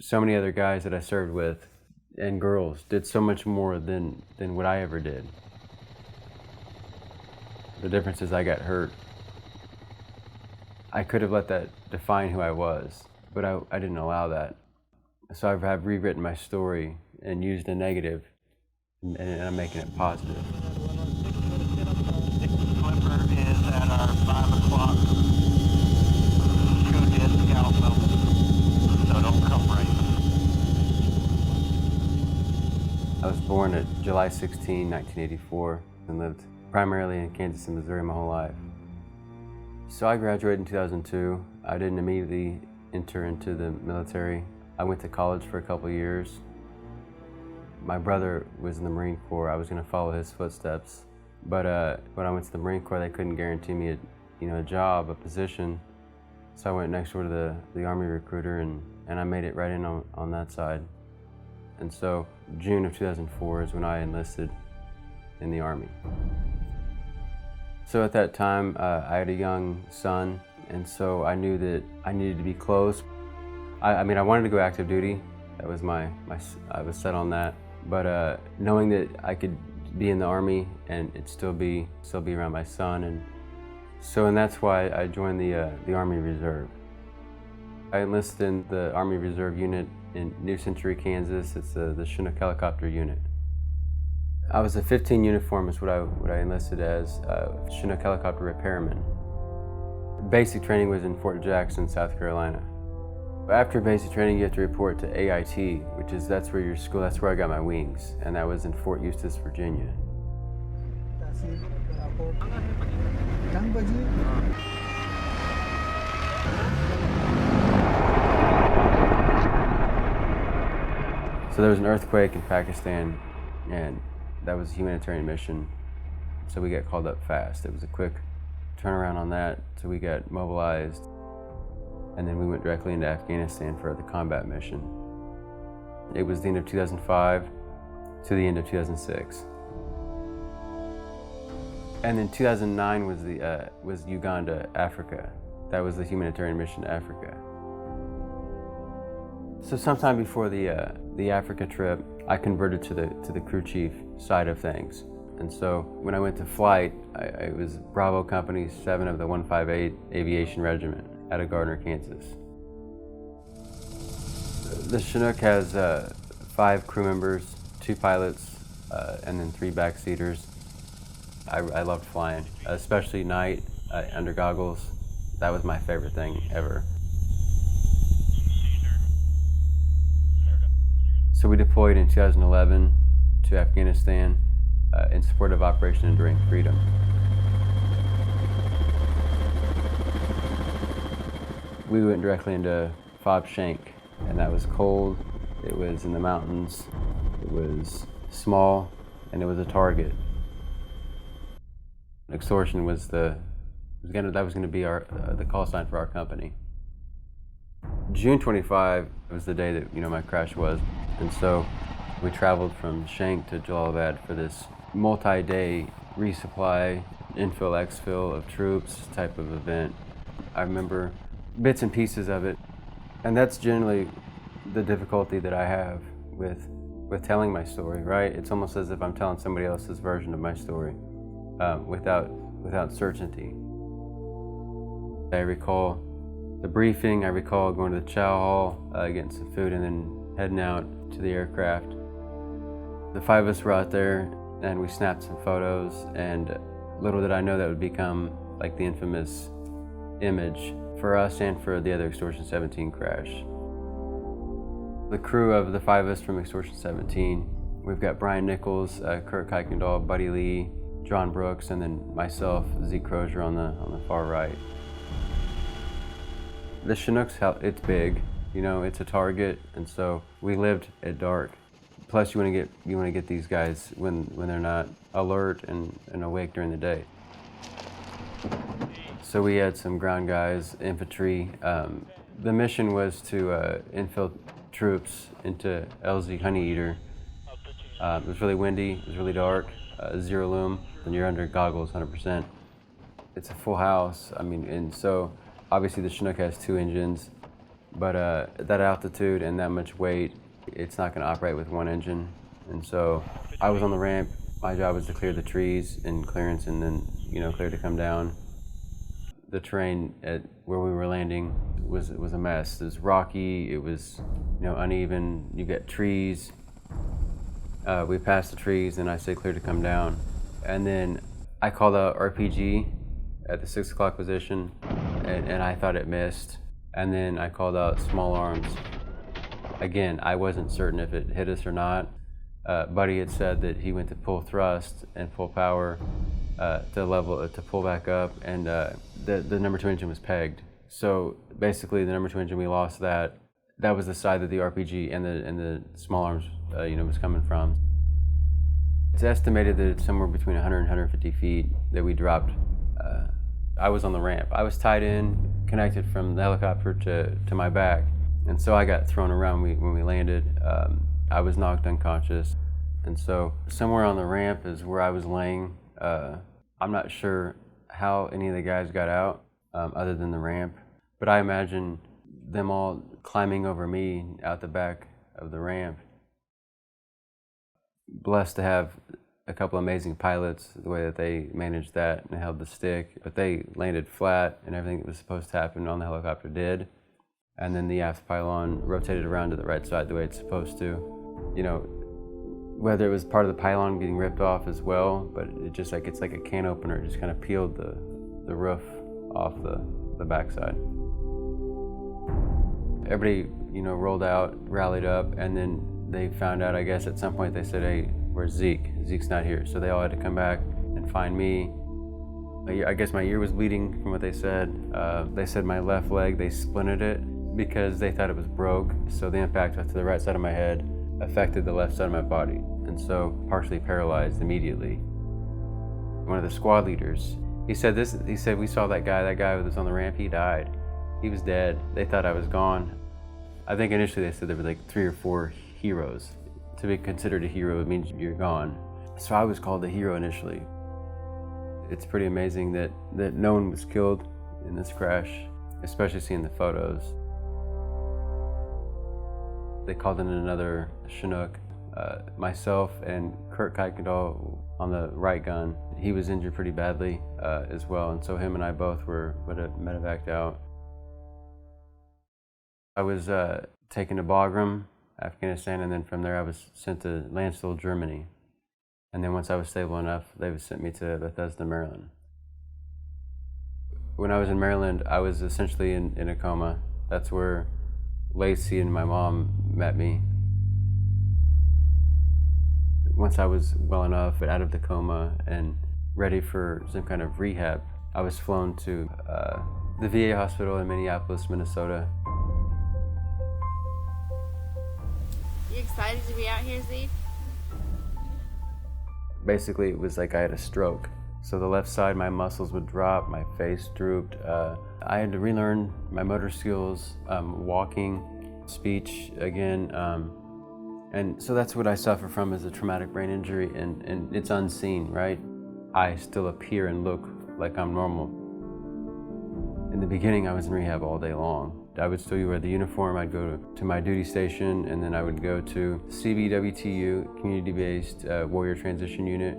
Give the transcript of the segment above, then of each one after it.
so many other guys that I served with and girls did so much more than what I ever did. The difference is I got hurt. I could have let that define who I was, but I didn't allow that. So I've rewritten my story and used the negative, and I'm making it positive. Clipper is at our 5 o'clock shoot scout level, so don't come right. I was born at July 16, 1984, and lived primarily in Kansas and Missouri my whole life. So I graduated in 2002. I didn't immediately enter into the military. I went to college for a couple of years. My brother was in the Marine Corps. I was going to follow his footsteps. But when I went to the Marine Corps, they couldn't guarantee me a job, a position. So I went next door to the Army recruiter, and I made it right in on that side. And so June of 2004 is when I enlisted in the Army. So at that time, I had a young son, and so I knew that I needed to be close. I wanted to go active duty. That was I was set on that. But knowing that I could be in the Army and it'd still be around my son, and that's why I joined the Army Reserve. I enlisted in the Army Reserve unit in New Century, Kansas. It's the Chinook helicopter unit. I was a 15 uniform is what I enlisted as, Chinook helicopter repairman. Basic training was in Fort Jackson, South Carolina. After basic training, you have to report to AIT, that's where your school, that's where I got my wings, and that was in Fort Eustis, Virginia. So there was an earthquake in Pakistan, and that was a humanitarian mission, so we got called up fast. It was a quick turnaround on that, so we got mobilized, and then we went directly into Afghanistan for the combat mission. It was the end of 2005 to the end of 2006. And then 2009 was Uganda, Africa. That was the humanitarian mission to Africa. So sometime before the Africa trip, I converted to the crew chief side of things. And so when I went to flight, I was Bravo Company 7 of the 158 Aviation Regiment out of Gardner, Kansas. The Chinook has 5 crew members, 2 pilots, and then 3 backseaters. I loved flying, especially night under goggles. That was my favorite thing ever. So we deployed in 2011 to Afghanistan in support of Operation Enduring Freedom. We went directly into Fob Shank, and that was cold, it was in the mountains, it was small, and it was a target. Extortion was that was going to be the call sign for our company. June 25 was the day that my crash was, and so we traveled from Shank to Jalalabad for this multi-day resupply, infill, exfil of troops type of event. I remember bits and pieces of it, and that's generally the difficulty that I have with telling my story, right? It's almost as if I'm telling somebody else's version of my story without certainty. I recall the briefing, I recall going to the chow hall, getting some food, and then heading out to the aircraft. The 5 of us were out there, and we snapped some photos, and little did I know that would become like the infamous image for us and for the other Extortion 17 crash. The crew of the 5 of us from Extortion 17, we've got Brian Nichols, Kurt Kuykendall, Buddy Lee, John Brooks, and then myself, Zeke Crozier on the far right. The Chinook's, it's big, it's a target, and so we lived at dark. Plus, you want to get these guys when they're not alert and awake during the day. So we had some ground guys, infantry. The mission was to infill troops into LZ Honey Eater. It was really windy, it was really dark, zero loom, and you're under goggles 100%. It's a full house, and so obviously the Chinook has 2 engines. But that altitude and that much weight, it's not going to operate with one engine. And so I was on the ramp. My job was to clear the trees and clearance, and then clear to come down. The terrain at where we were landing was a mess. It was rocky. It was uneven. You get trees. We passed the trees, and I said clear to come down. And then I called out RPG at the 6 o'clock position, and I thought it missed. And then I called out small arms. Again, I wasn't certain if it hit us or not. Buddy had said that he went to pull thrust and full power to pull back up, and the number 2 engine was pegged. So basically, the number 2 engine, we lost that. That was the side that the RPG and the small arms was coming from. It's estimated that it's somewhere between 100 and 150 feet that we dropped. I was on the ramp. I was tied in, connected from the helicopter to my back, and so I got thrown around when we landed. I was knocked unconscious, and so somewhere on the ramp is where I was laying. I'm not sure how any of the guys got out other than the ramp, but I imagine them all climbing over me out the back of the ramp. Blessed to have a couple amazing pilots, the way that they managed that and held the stick, but they landed flat and everything that was supposed to happen on the helicopter did. And then the aft pylon rotated around to the right side the way it's supposed to. Whether it was part of the pylon getting ripped off as well, but it's like a can opener. It just kind of peeled the roof off the backside. Everybody, rolled out, rallied up, and then they found out, I guess, at some point they said, "Hey, where's Zeke? Zeke's not here." So they all had to come back and find me. I guess my ear was bleeding from what they said. They said my left leg, they splinted it because they thought it was broke. So the impact to the right side of my head affected the left side of my body, and so partially paralyzed immediately. One of the squad leaders, he said we saw that guy that was on the ramp, he died. He was dead. They thought I was gone. I think initially they said there were like 3 or 4 heroes. To be considered a hero, it means you're gone. So I was called the hero initially. It's pretty amazing that no one was killed in this crash, especially seeing the photos. They called in another Chinook, myself and Kurt Kuykendall on the right gun. He was injured pretty badly as well, and so him and I both were medevaced out. I was taken to Bagram, Afghanistan, and then from there I was sent to Landstuhl, Germany. And then once I was stable enough, they sent me to Bethesda, Maryland. When I was in Maryland, I was essentially in a coma. That's where Lacey and my mom met me. Once I was well enough out of the coma and ready for some kind of rehab, I was flown to the VA hospital in Minneapolis, Minnesota. You excited to be out here, Zeke? Basically, it was like I had a stroke. So the left side, my muscles would drop, my face drooped. I had to relearn my motor skills, walking, speech again. And so that's what I suffer from, is a traumatic brain injury, and it's unseen, right? I still appear and look like I'm normal. In the beginning, I was in rehab all day long. I would still wear the uniform. I'd go to my duty station, and then I would go to CBWTU, Community-Based Warrior Transition Unit.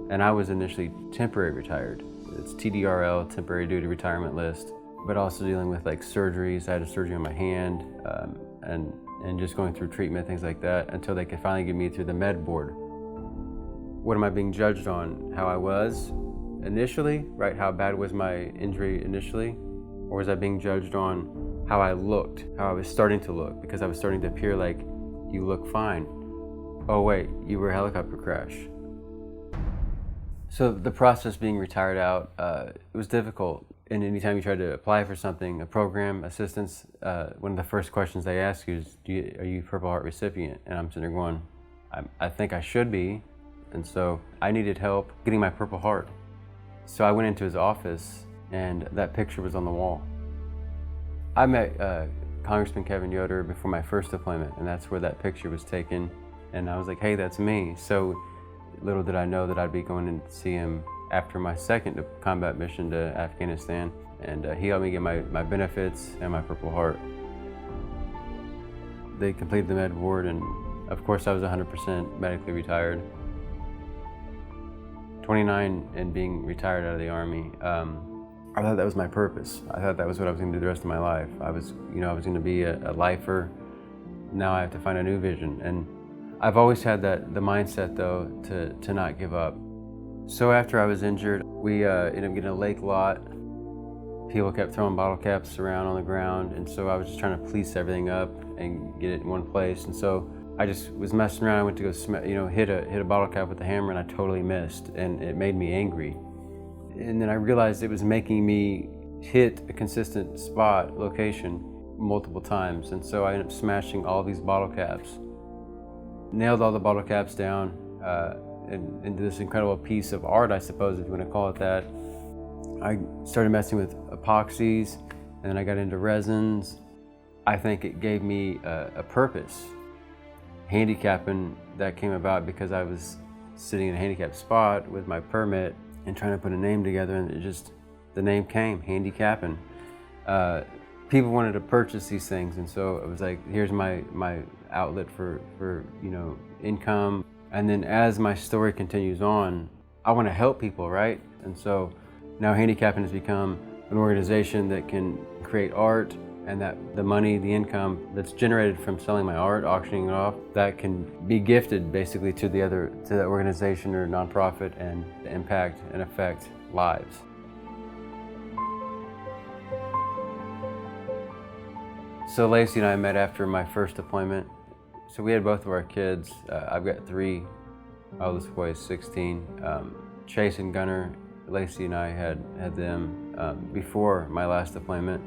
And I was initially temporary retired. It's TDRL, Temporary Duty Retirement List, but also dealing with like surgeries. I had a surgery on my hand, and just going through treatment, things like that, until they could finally get me through the med board. What am I being judged on? How I was initially, right? How bad was my injury initially? Or was I being judged on how I looked, how I was starting to look? Because I was starting to appear like, you look fine. Oh wait, you were a helicopter crash. So the process being retired out, it was difficult. And anytime you try to apply for something, a program, assistance, one of the first questions they ask you is, are you Purple Heart recipient? And I'm sitting there going, I think I should be. And so I needed help getting my Purple Heart. So I went into his office, and that picture was on the wall. I met Congressman Kevin Yoder before my first deployment, and that's where that picture was taken. And I was like, hey, that's me. So little did I know that I'd be going in to see him after my second combat mission to Afghanistan, and he helped me get my benefits and my Purple Heart. They completed the med ward, and of course I was 100% medically retired. 29 and being retired out of the Army, I thought that was my purpose. I thought that was what I was going to do the rest of my life. I was going to be a lifer. Now I have to find a new vision, and I've always had the mindset though to not give up. So after I was injured, we ended up getting a lake lot. People kept throwing bottle caps around on the ground, and so I was just trying to police everything up and get it in one place. And so I just was messing around. I went to go hit a bottle cap with a hammer, and I totally missed, and it made me angry. And then I realized it was making me hit a consistent location multiple times, and so I ended up smashing all these bottle caps. Nailed all the bottle caps down into this incredible piece of art, I suppose, if you want to call it that. I started messing with epoxies, and then I got into resins. I think it gave me a purpose. Handy Cappin, that came about because I was sitting in a handicapped spot with my permit and trying to put a name together, and the name came, Handy Cappin. People wanted to purchase these things, and so it was like, here's my outlet for income. And then as my story continues on, I want to help people, right? And so now Handy Cappin has become an organization that can create art, and that the money, the income that's generated from selling my art, auctioning it off, that can be gifted basically to the organization or nonprofit and impact and affect lives. So Lacey and I met after my first deployment. So we had both of our kids. I've got 3. Our oldest boy is 16. Chase and Gunner, Lacey and I had them before my last deployment.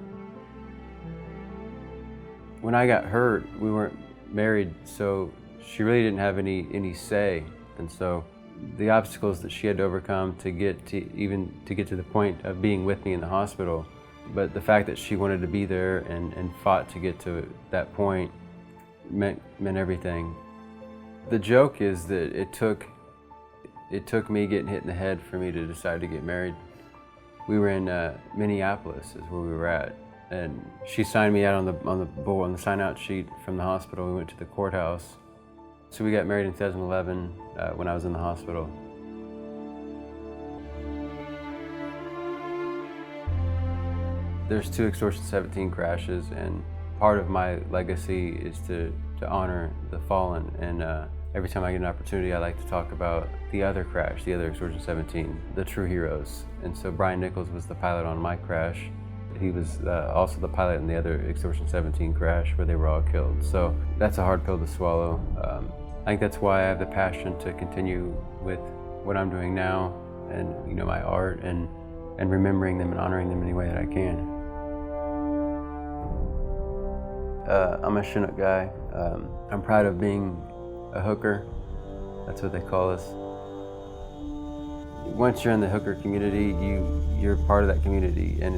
When I got hurt, we weren't married, so she really didn't have any say. And so the obstacles that she had to overcome to get to the point of being with me in the hospital, but the fact that she wanted to be there and fought to get to that point meant everything. The joke is that it took me getting hit in the head for me to decide to get married. We were in Minneapolis is where we were at, and she signed me out on the sign-out sheet from the hospital. We went to the courthouse. So we got married in 2011 when I was in the hospital. There's 2 Extortion 17 crashes, and part of my legacy is to honor the fallen. And every time I get an opportunity, I like to talk about the other crash, the other Extortion 17, the true heroes. And so Brian Nichols was the pilot on my crash. He was also the pilot in the other Extortion 17 crash where they were all killed. So that's a hard pill to swallow. I think that's why I have the passion to continue with what I'm doing now, and my art, and remembering them and honoring them any way that I can. I'm a Chinook guy. I'm proud of being a hooker. That's what they call us. Once you're in the hooker community, you're part of that community, and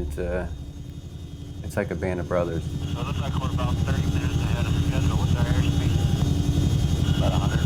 it's like a band of brothers. So it looks like we're about 30 minutes ahead of schedule with our airspeed. About 100.